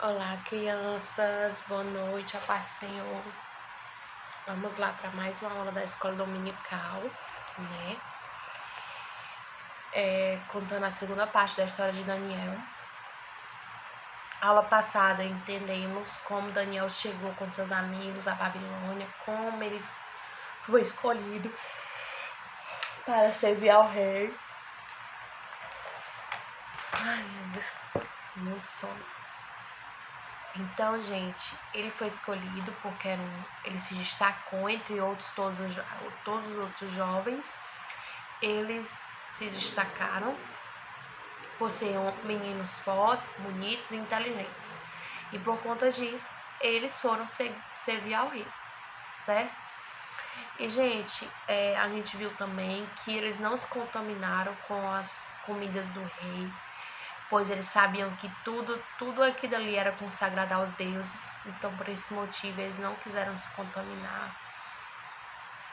Olá, crianças, boa noite, a paz do Senhor. Vamos lá para mais uma aula da escola dominical, né? Contando a segunda parte da história de Daniel. Aula passada entendemos como Daniel chegou com seus amigos à Babilônia, como ele foi escolhido para servir ao rei. Ai, meu Deus, muito sono. Então, gente, ele foi escolhido porque ele se destacou entre outros, todos os outros jovens. Eles se destacaram por serem meninos fortes, bonitos e inteligentes. E por conta disso, eles foram servir ao rei, certo? E, gente, a gente viu também que eles não se contaminaram com as comidas do rei, pois eles sabiam que tudo aquilo ali era consagrado aos deuses. Então, por esse motivo, eles não quiseram se contaminar.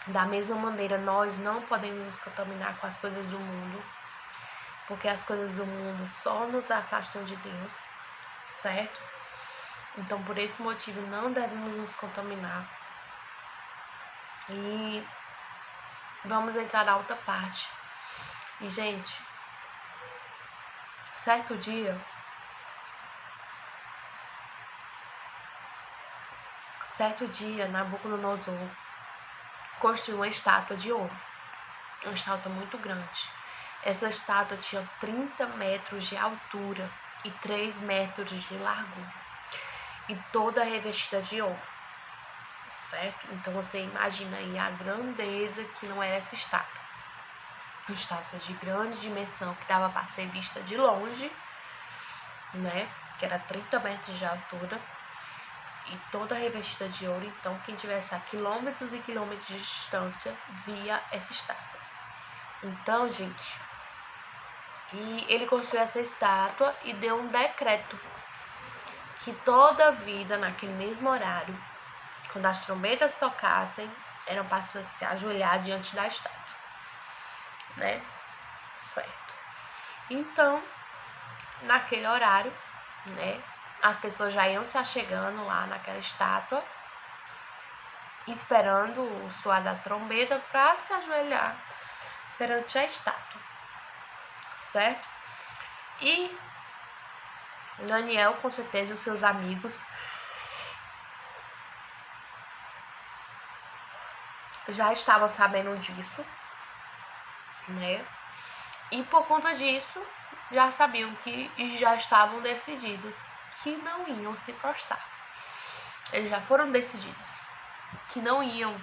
Da mesma maneira, nós não podemos nos contaminar com as coisas do mundo, porque as coisas do mundo só nos afastam de Deus, certo? Então, por esse motivo, não devemos nos contaminar. E vamos entrar na outra parte. E, gente, certo dia, Nabucodonosor construiu uma estátua de ouro, uma estátua muito grande. Essa estátua tinha 30 metros de altura e 3 metros de largura, e toda revestida de ouro, certo? Então você imagina aí a grandeza que não era essa estátua. Uma estátua de grande dimensão que dava para ser vista de longe, né? Que era 30 metros de altura e toda revestida de ouro. Então quem tivesse a quilômetros e quilômetros de distância via essa estátua. Então, gente, e ele construiu essa estátua e deu um decreto que toda vida, naquele mesmo horário, quando as trombetas tocassem, eram para se ajoelhar diante da estátua, né? Certo. Então, naquele horário, né, as pessoas já iam se achegando lá naquela estátua, esperando o soar da trombeta para se ajoelhar perante a estátua, certo? E Daniel, com certeza, os seus amigos já estavam sabendo disso, né? E por conta disso, já sabiam que já estavam decididos que não iam se prostrar. Eles já foram decididos que não iam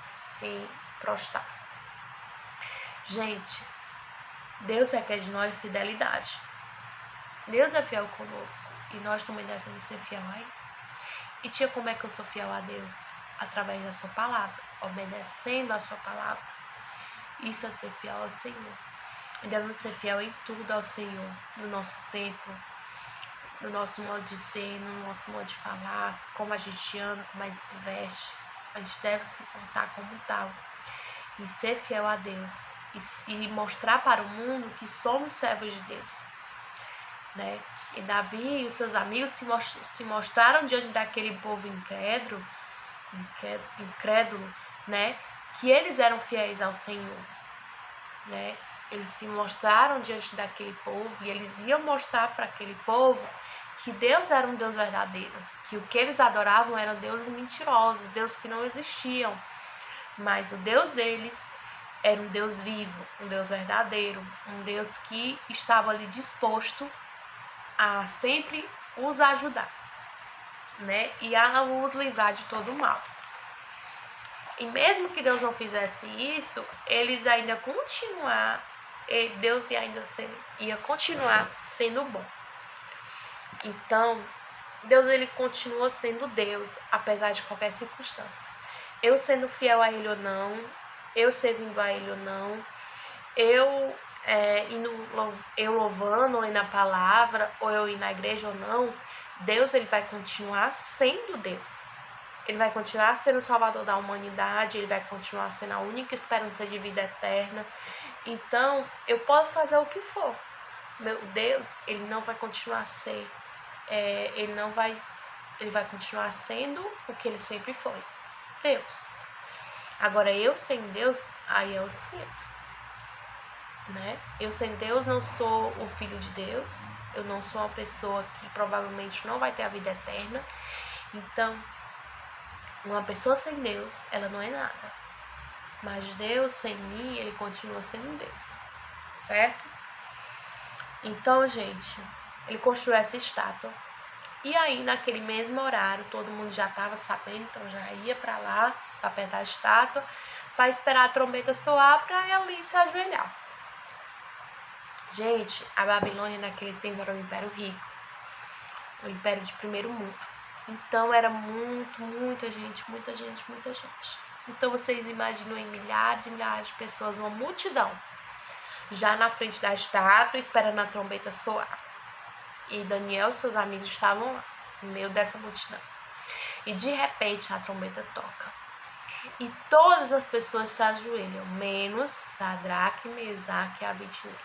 se prostrar. Gente, Deus requer de nós fidelidade. Deus é fiel conosco e nós também devemos ser fiel a Ele. E tia, como é que eu sou fiel a Deus? Através da sua palavra, obedecendo a sua palavra. Isso é ser fiel ao Senhor. E devemos ser fiel em tudo ao Senhor, no nosso tempo, no nosso modo de ser, no nosso modo de falar, como a gente anda, como a gente se veste. A gente deve se portar como tal e ser fiel a Deus e mostrar para o mundo que somos servos de Deus, né? E Davi e os seus amigos se mostraram diante daquele povo incrédulo, né? Que eles eram fiéis ao Senhor, né? Eles se mostraram diante daquele povo e eles iam mostrar para aquele povo que Deus era um Deus verdadeiro, que o que eles adoravam eram deuses mentirosos, deuses que não existiam, mas o Deus deles era um Deus vivo, um Deus verdadeiro, um Deus que estava ali disposto a sempre os ajudar, né? E a os livrar de todo o mal. E mesmo que Deus não fizesse isso, eles ainda Deus ia continuar sendo bom. Então, Deus ele continua sendo Deus, apesar de qualquer circunstância. Eu sendo fiel a Ele ou não, eu servindo a Ele ou não, eu louvando ou na palavra, ou eu ir na igreja ou não, Deus ele vai continuar sendo Deus. Ele vai continuar sendo o salvador da humanidade, ele vai continuar sendo a única esperança de vida eterna. Então, eu posso fazer o que for. Meu Deus, ele não vai continuar a ser ele vai continuar sendo o que ele sempre foi, Deus. Agora, eu sem Deus, aí é o segredo, né? Eu sem Deus não sou o filho de Deus, eu não sou uma pessoa que provavelmente não vai ter a vida eterna. Então, uma pessoa sem Deus, ela não é nada. Mas Deus sem mim, ele continua sendo Deus, certo? Então, gente, ele construiu essa estátua. E aí, naquele mesmo horário, todo mundo já estava sabendo, então já ia para lá, para perto da estátua, para esperar a trombeta soar para ali se ajoelhar. Gente, a Babilônia naquele tempo era um império rico, um império de primeiro mundo. Então era muita gente. Então vocês imaginam em milhares e milhares de pessoas, uma multidão, já na frente da estátua, esperando a trombeta soar. E Daniel e seus amigos estavam lá, no meio dessa multidão. E de repente a trombeta toca. E todas as pessoas se ajoelham, menos Sadraque, Mesaque e Abednego.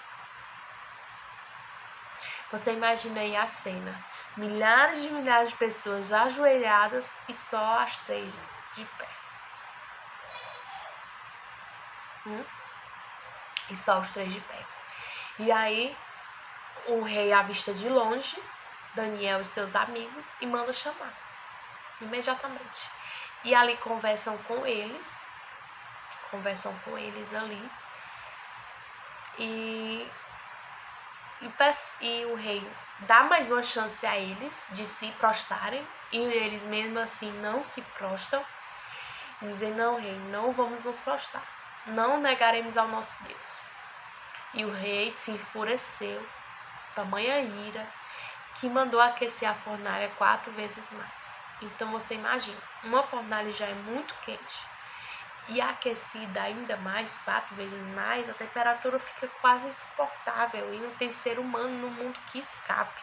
Você imagina aí a cena. Milhares de pessoas ajoelhadas e só as 3 de pé. E só os 3 de pé. E aí, o rei avista de longe Daniel e seus amigos e manda chamar. Imediatamente. E ali conversam com eles ali. E o rei dá mais uma chance a eles de se prostrarem. E eles mesmo assim não se prostram. E dizem, não, rei, não vamos nos prostrar. Não negaremos ao nosso Deus. E o rei se enfureceu, tamanha ira, que mandou aquecer a fornalha 4 vezes mais. Então você imagina, uma fornalha já é muito quente. E aquecida ainda mais, 4 vezes mais, a temperatura fica quase insuportável. E não tem ser humano no mundo que escape.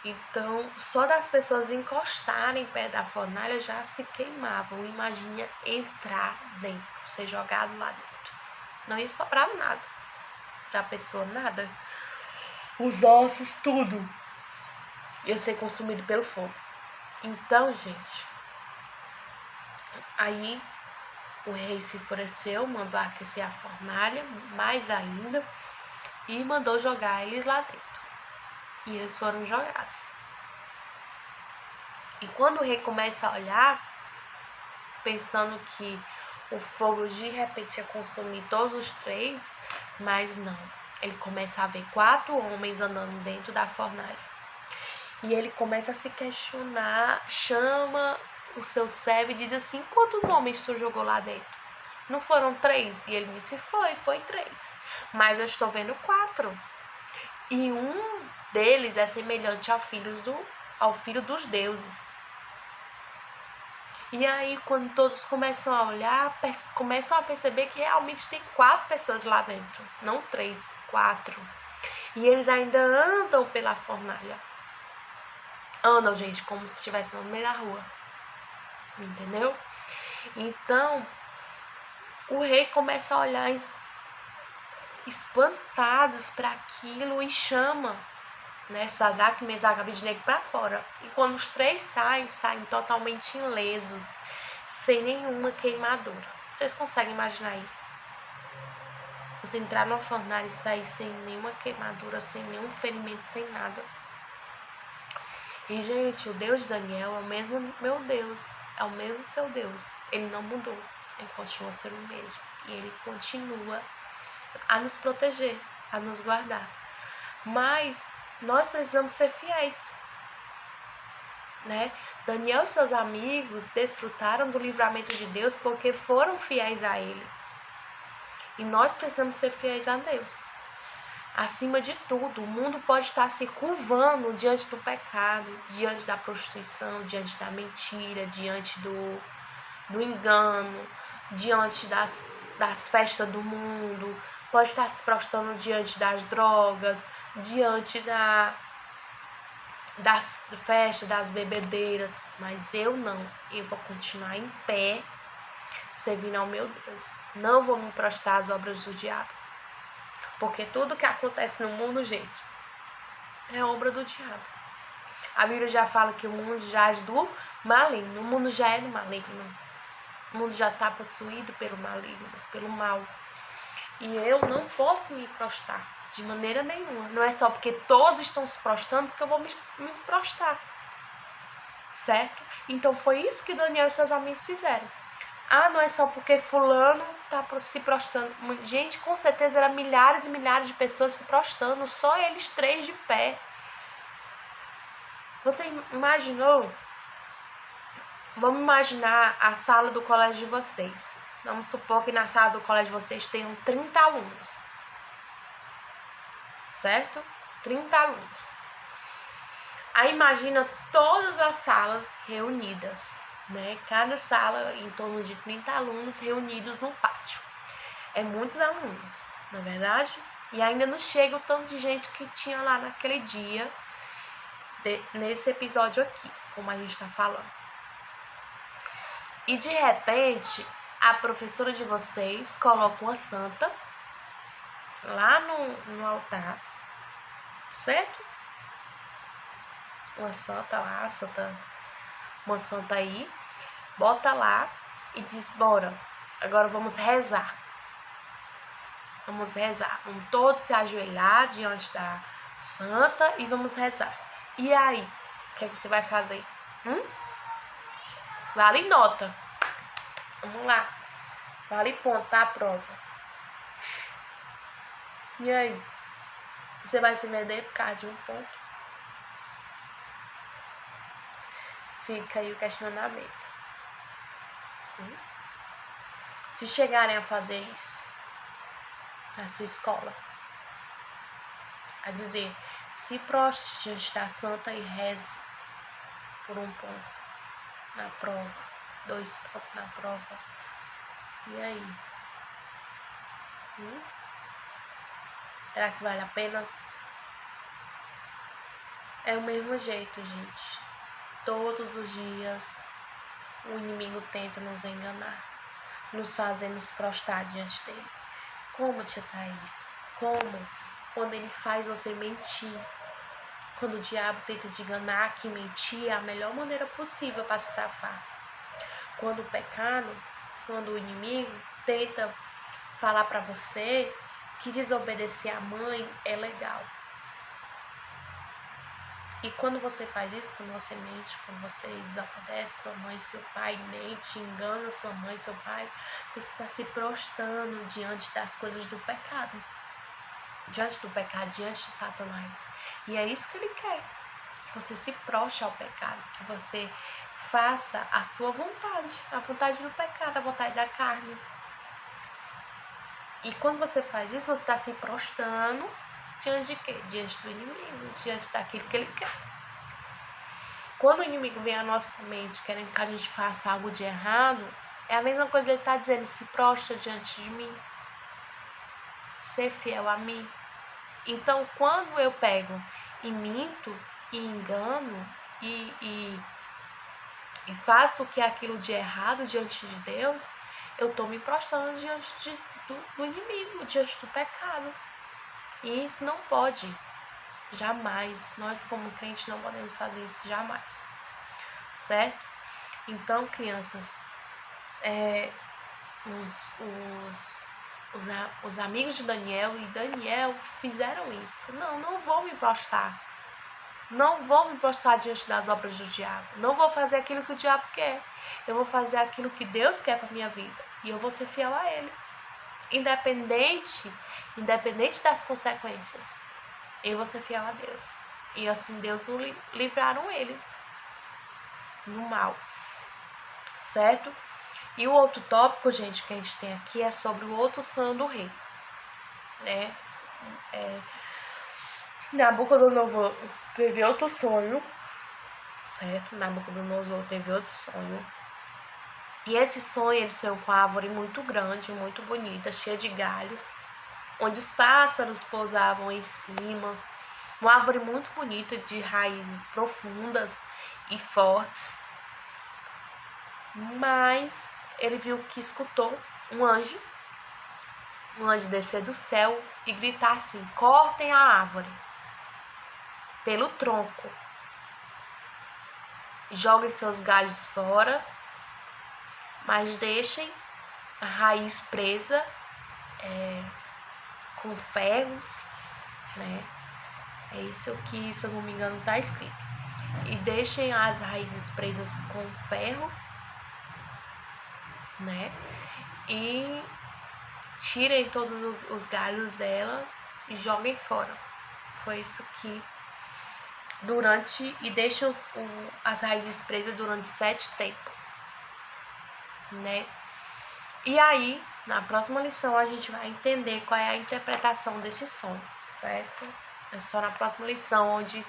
Então, só das pessoas encostarem perto da fornalha já se queimavam. Imagina entrar dentro, ser jogado lá dentro. Não ia sobrar nada da pessoa, nada. Os ossos, tudo. Ia ser consumido pelo fogo. Então, gente, aí o rei se enfureceu, mandou aquecer a fornalha, mais ainda, e mandou jogar eles lá dentro. E eles foram jogados. E quando o rei começa a olhar, pensando que o fogo de repente ia consumir todos os 3, mas não. Ele começa a ver 4 homens andando dentro da fornalha. E ele começa a se questionar, chama o seu servo e diz assim, quantos homens tu jogou lá dentro? Não foram 3? E ele disse, foi 3. Mas eu estou vendo 4. E um deles é semelhante ao filho dos deuses. E aí, quando todos começam a olhar, começam a perceber que realmente tem 4 pessoas lá dentro. Não 3, 4. E eles ainda andam pela fornalha. Andam, gente, como se estivessem no meio da rua. Entendeu? Então, o rei começa a olhar espantados para aquilo e chama, né, Sadraque, Mesaque e Abednego para fora. E quando os 3 saem totalmente ilesos, sem nenhuma queimadura. Vocês conseguem imaginar isso? Você entrar numa fornalha e sair sem nenhuma queimadura, sem nenhum ferimento, sem nada. E, gente, o Deus de Daniel é o mesmo meu Deus, é o mesmo seu Deus. Ele não mudou, ele continua sendo o mesmo. E ele continua a nos proteger, a nos guardar. Mas nós precisamos ser fiéis, né? Daniel e seus amigos desfrutaram do livramento de Deus porque foram fiéis a ele. E nós precisamos ser fiéis a Deus. Acima de tudo, o mundo pode estar se curvando diante do pecado, diante da prostituição, diante da mentira, diante do engano, diante das festas do mundo, pode estar se prostrando diante das drogas, diante das festas, das bebedeiras, mas eu não. Eu vou continuar em pé, servindo ao meu Deus. Não vou me prostrar às obras do diabo. Porque tudo que acontece no mundo, gente, É obra do diabo. A Bíblia já fala que o mundo jaz do maligno. O mundo já é do maligno. O mundo já está possuído pelo maligno, pelo mal. E eu não posso me prostrar de maneira nenhuma. Não é só porque todos estão se prostrando que eu vou me prostrar. Certo? Então foi isso que Daniel e seus amigos fizeram. Ah, não é só porque fulano tá se prostrando. Gente, com certeza eram milhares e milhares de pessoas se prostrando. Só eles 3 de pé. Você imaginou? Vamos imaginar a sala do colégio de vocês. Vamos supor que na sala do colégio de vocês tenham 30 alunos. Certo? 30 alunos. Aí imagina todas as salas reunidas, né? Cada sala em torno de 30 alunos reunidos no pátio. É muitos alunos, na verdade? E ainda não chega o tanto de gente que tinha lá naquele dia, nesse episódio aqui, como a gente está falando. E de repente, a professora de vocês coloca uma santa lá no altar, certo? Uma santa lá, uma santa aí, bota lá e diz, bora, agora vamos rezar. Vamos rezar. Vamos todos se ajoelhar diante da santa e vamos rezar. E aí, o que é que você vai fazer? Vale nota. Vamos lá. Vale ponto para a prova. E aí? Você vai se vender por causa de um ponto? Fica aí o questionamento. Se chegarem a fazer isso na sua escola, a dizer, se prostre diante da santa e reze por um ponto na prova, 2 pontos na prova. E aí? Será que vale a pena? É o mesmo jeito, gente. Todos os dias o inimigo tenta nos enganar, nos fazer nos prostrar diante dele. Como, tia Thaís? Como? Quando ele faz você mentir. Quando o diabo tenta te enganar, que mentir é a melhor maneira possível para se safar. Quando o pecado, quando o inimigo tenta falar para você que desobedecer a mãe é legal. E quando você faz isso, quando você mente, quando você desobedece sua mãe, seu pai, mente, engana sua mãe, seu pai, você está se prostrando diante das coisas do pecado. Diante do pecado, diante de Satanás. E é isso que ele quer. Que você se prostre ao pecado. Que você faça a sua vontade. A vontade do pecado, a vontade da carne. E quando você faz isso, você está se prostrando diante de quê? Diante do inimigo. Diante daquilo que ele quer. Quando o inimigo vem à nossa mente querendo que a gente faça algo de errado, é a mesma coisa que ele está dizendo, se prostra diante de mim. Ser fiel a mim. Então, quando eu pego e minto, e engano, e faço o que é aquilo de errado diante de Deus, eu estou me prostrando diante do inimigo, diante do pecado. E isso não pode. Jamais. Nós, como crentes, não podemos fazer isso jamais. Certo? Então, crianças, os amigos de Daniel e Daniel fizeram isso. Não vou me prostrar. Não vou me prostrar diante das obras do diabo. Não vou fazer aquilo que o diabo quer. Eu vou fazer aquilo que Deus quer para minha vida. E eu vou ser fiel a Ele. Independente das consequências. Eu vou ser fiel a Deus. E assim Deus livraram ele no mal. Certo? E o outro tópico, gente, que a gente tem aqui é sobre o outro sonho do rei. Nabucodonosor teve outro sonho. Certo? Nabucodonosor teve outro sonho. E esse sonho, ele sonhou com uma árvore muito grande, muito bonita, cheia de galhos, onde os pássaros pousavam em cima. Uma árvore muito bonita, de raízes profundas e fortes. Mas ele viu que escutou um anjo descer do céu e gritar assim, cortem a árvore. pelo tronco. Joguem seus galhos fora, mas deixem a raiz presa com ferros, né? É isso que, se eu não me engano, está escrito. E deixem as raízes presas com ferro, né? E tirem todos os galhos dela e joguem fora. Foi isso que e deixem as raízes presas durante 7 tempos, né? E aí, na próxima lição, a gente vai entender qual é a interpretação desse sonho, certo? É só na próxima lição onde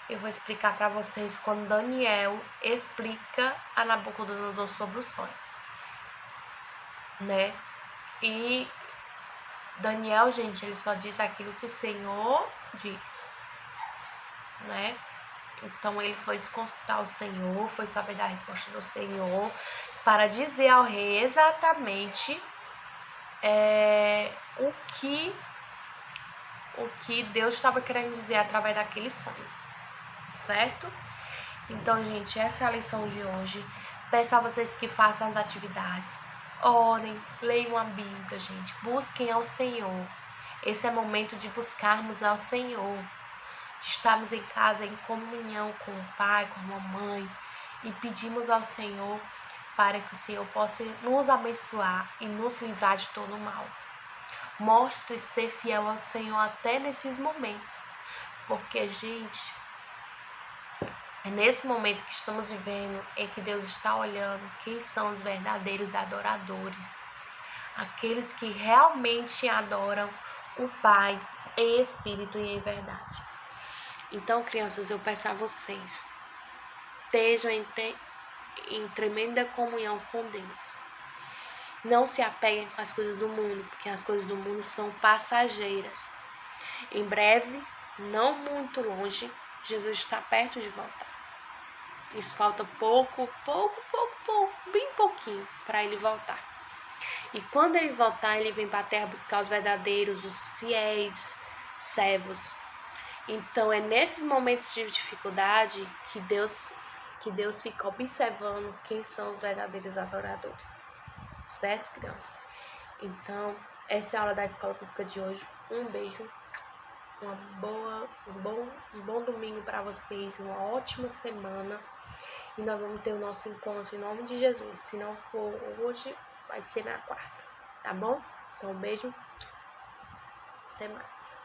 eu vou explicar para vocês quando Daniel explica a Nabucodonosor sobre o sonho, né? E Daniel, gente, ele só diz aquilo que o Senhor diz, né? Então ele foi consultar o Senhor, foi saber da resposta do Senhor, para dizer ao rei exatamente o que Deus estava querendo dizer através daquele sonho, certo? Então, gente, essa é a lição de hoje. Peço a vocês que façam as atividades, orem, leiam a Bíblia, gente, busquem ao Senhor. Esse é o momento de buscarmos ao Senhor, de estarmos em casa em comunhão com o Pai, com a Mãe, e pedimos ao Senhor para que o Senhor possa nos abençoar e nos livrar de todo o mal. Mostre ser fiel ao Senhor até nesses momentos, porque, gente, é nesse momento que estamos vivendo em que Deus está olhando quem são os verdadeiros adoradores, aqueles que realmente adoram o Pai em espírito e em verdade. Então, crianças, eu peço a vocês, estejam em tremenda comunhão com Deus. Não se apeguem com as coisas do mundo, porque as coisas do mundo são passageiras. Em breve, não muito longe, Jesus está perto de voltar. Isso falta pouco, bem pouquinho para ele voltar. E quando ele voltar, ele vem para a terra buscar os verdadeiros, os fiéis servos. Então, é nesses momentos de dificuldade que Deus fica observando quem são os verdadeiros adoradores. Certo, crianças? Então, essa é a aula da Escola Pública de hoje. Um beijo, um bom domingo para vocês, uma ótima semana. E nós vamos ter o nosso encontro em nome de Jesus. Se não for hoje, vai ser na quarta, tá bom? Então, um beijo. Até mais.